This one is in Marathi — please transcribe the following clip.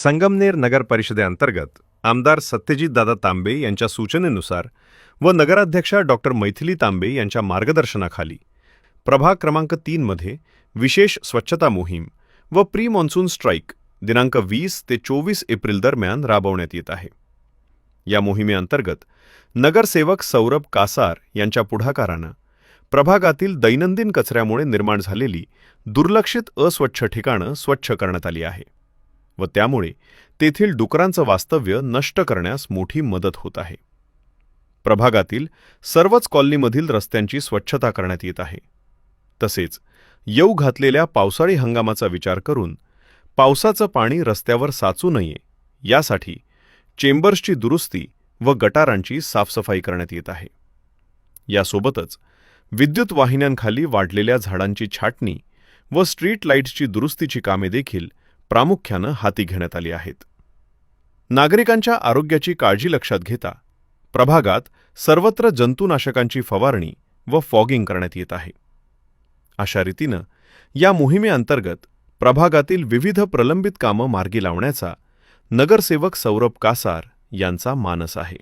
संगमनेर नगर परिषदेअंतर्गत आमदार सत्यजितदादा तांबे यांच्या सूचनेनुसार व नगराध्यक्षा डॉक्टर मैथिली तांबे यांच्या मार्गदर्शनाखाली प्रभाग क्रमांक 3 मध्ये विशेष स्वच्छता मोहीम व प्री मॉन्सून स्ट्राईक दिनांक 20 ते 24 एप्रिल दरम्यान राबवण्यात येत आहे। या मोहिमेअंतर्गत नगरसेवक सौरभ कासार यांच्या पुढाकारानं प्रभागातील दैनंदिन कचऱ्यामुळे निर्माण झालेली दुर्लक्षित अस्वच्छ ठिकाणं स्वच्छ करण्यात आली आहे व त्यामुळे तेथील डुकरांचं वास्तव्य नष्ट करण्यास मोठी मदत होत आहे। प्रभागातील सर्वच कॉलनीमधील रस्त्यांची स्वच्छता करण्यात येत आहे। तसेच येऊ घातलेल्या पावसाळी हंगामाचा विचार करून पावसाचं पाणी रस्त्यावर साचू नये यासाठी चेंबर्सची दुरुस्ती व गटारांची साफसफाई करण्यात येत आहे। यासोबतच विद्युत वाहिन्यांखाली वाढलेल्या झाडांची छाटणी व स्ट्रीट लाईट्सची दुरुस्तीची कामे देखील प्रामुख्यानं हाती घेण्यात आली आहेत। नागरिकांच्या आरोग्याची काळजी लक्षात घेता प्रभागात सर्वत्र जंतुनाशकांची फवारणी व फॉगिंग करण्यात येत आहे। अशा रीतीनं या मोहिमेअंतर्गत प्रभागातील विविध प्रलंबित कामं मार्गी लावण्याचा नगरसेवक सौरभ कासार यांचा मानस आहे।